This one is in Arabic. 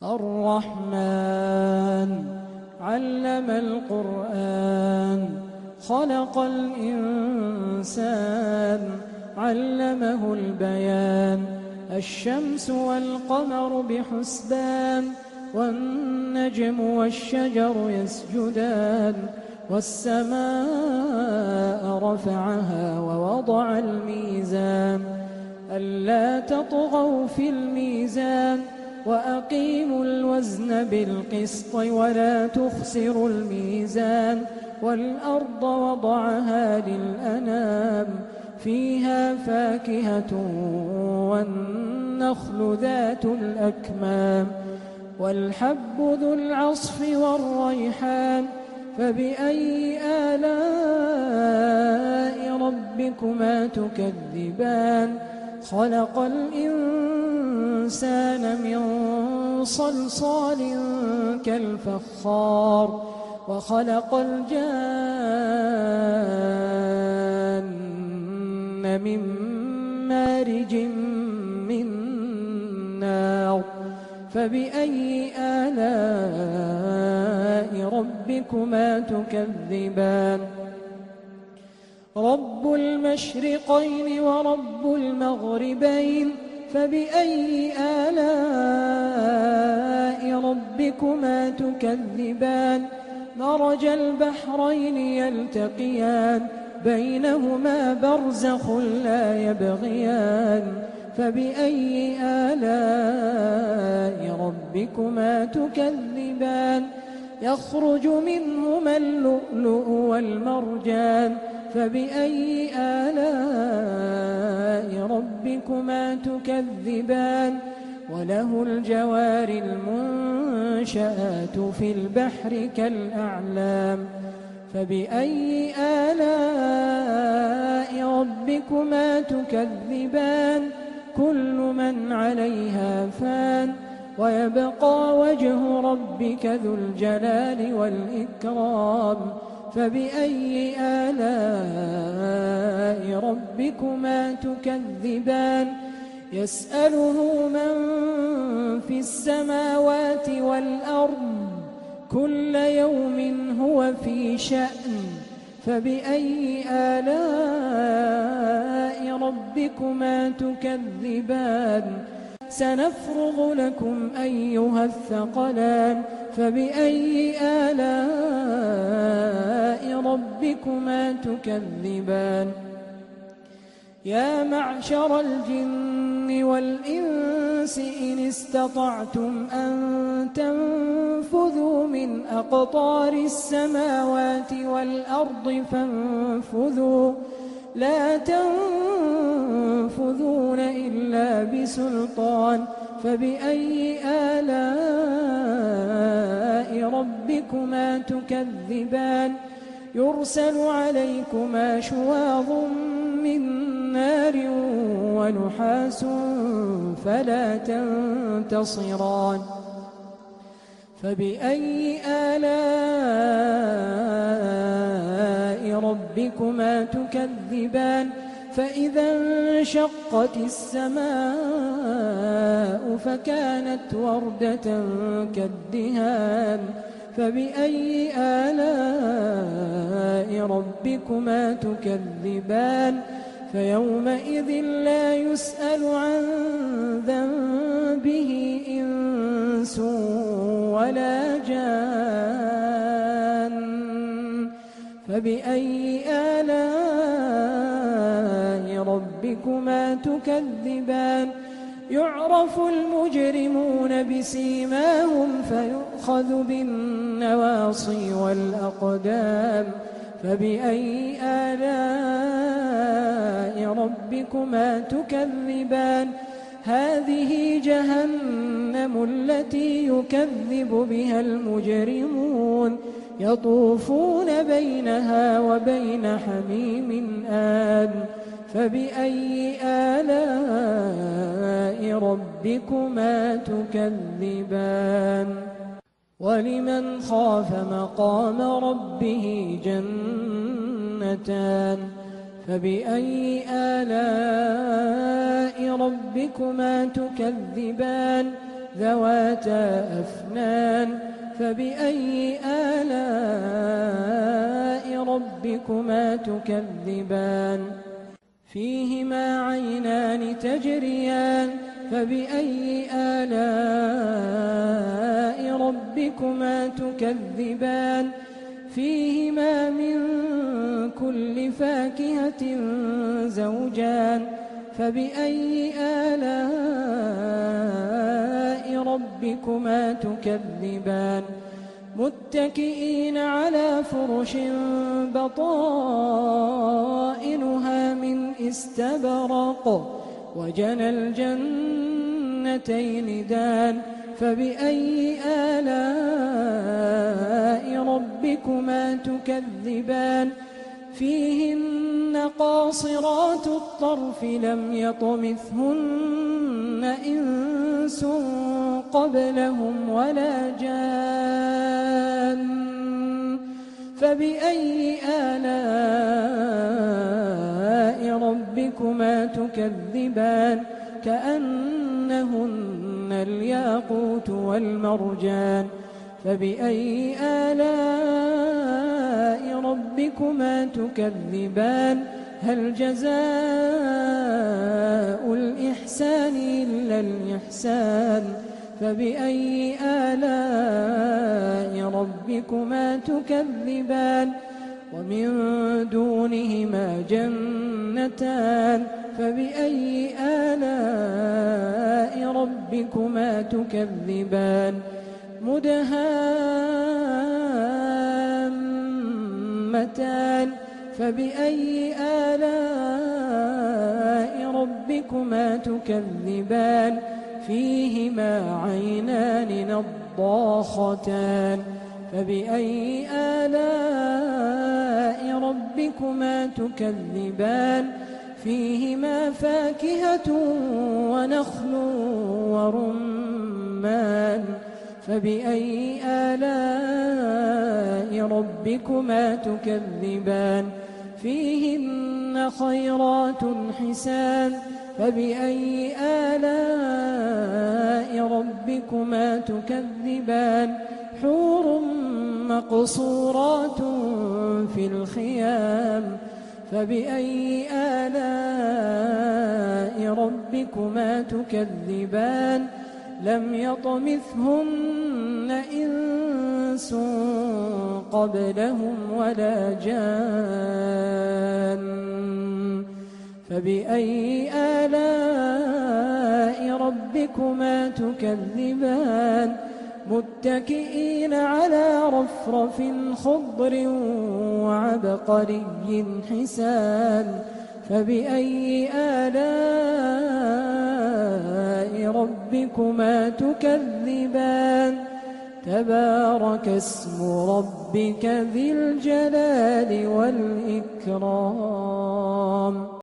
الرحمن علم القرآن خلق الإنسان علمه البيان الشمس والقمر بحسبان والنجم والشجر يسجدان والسماء رفعها ووضع الميزان ألا تطغوا في الميزان وأقيموا الوزن بالقسط ولا تخسروا الميزان والأرض وضعها للأنام فيها فاكهة والنخل ذات الأكمام والحب ذو العصف والريحان فبأي آلاء ربكما تكذبان خلق الإنسان من صلصال كالفخار وخلق الجان من مارج من نار فبأي آلاء ربكما تكذبان رب المشرقين ورب المغربين فبأي آلاء ربكما تكذبان مرج البحرين يلتقيان بينهما برزخ لا يبغيان فبأي آلاء ربكما تكذبان يخرج منهما اللؤلؤ والمرجان فبأي آلاء ربكما تكذبان وله الجوار المنشآت في البحر كالأعلام فبأي آلاء ربكما تكذبان كل من عليها فان ويبقى وجه ربك ذو الجلال والإكرام فبأي آلاء ربكما تكذبان يسأله من في السماوات والأرض كل يوم هو في شأن فبأي آلاء ربكما تكذبان سنفرغ لكم أيها الثقلان فبأي آلاء ربكما تكذبان يا معشر الجن والإنس إن استطعتم أن تنفذوا من أقطار السماوات والأرض فانفذوا لا تنفذون إلا بسلطان فبأي آلاء ربكما تكذبان يرسل عليكما شواظ من نار ونحاس فلا تنتصران فبأي آلاء ربكما تكذبان فإذا انشقت السماء فكانت وردة كالدهان فبأي آلاء ربكما تكذبان فيومئذ لا يسأل عن ذنبه إنس ولا جان فبأي آلاء ربكما تكذبان يعرف المجرمون بسيماهم فيؤخذ بالنواصي والأقدام فبأي آلاء ربكما تكذبان هذه جهنم التي يكذب بها المجرمون يطوفون بينها وبين حميم آن فبأي آلاء ربكما تكذبان ولمن خاف مقام ربه جنتان فبأي آلاء ربكما تكذبان ذواتا أفنان فبأي آلاء ربكما تكذبان فيهما عينان تجريان فبأي آلاء ربكما تكذبان فيهما من كل فاكهة زوجان فبأي آلاء ربكما تكذبان متكئين على فرش بطائنها من استبرق وجنى الجنتين دان فبأي آلاء ربكما تكذبان فيهن قاصرات الطرف لم يطمثهن إنس قبلهم ولا جان فبأي آلاء ربكما تكذبان كأنهن الياقوت والمرجان فبأي آلاء ربكما تكذبان هل جزاء الإحسان إلا الإحسان فبأي آلاء ربكما تكذبان ومن دونهما جنتان فبأي آلاء ربكما تكذبان مدهامتان فبأي آلاء ربكما تكذبان فيهما عينان نضاختان فبأي آلاء ربكما تكذبان فيهما فاكهة ونخل ورمان فبأي آلاء ربكما تكذبان فيهن خيرات حسان فبأي آلاء ربكما تكذبان حور مقصورات في الخيام فبأي آلاء ربكما تكذبان لم يطمثهن إنس قبلهم ولا جان فبأي آلاء ربكما تكذبان متكئين على رفرف خضر وعبقري حسان فبأي آلاء ربكما تكذبان تبارك اسم ربك ذي الجلال والإكرام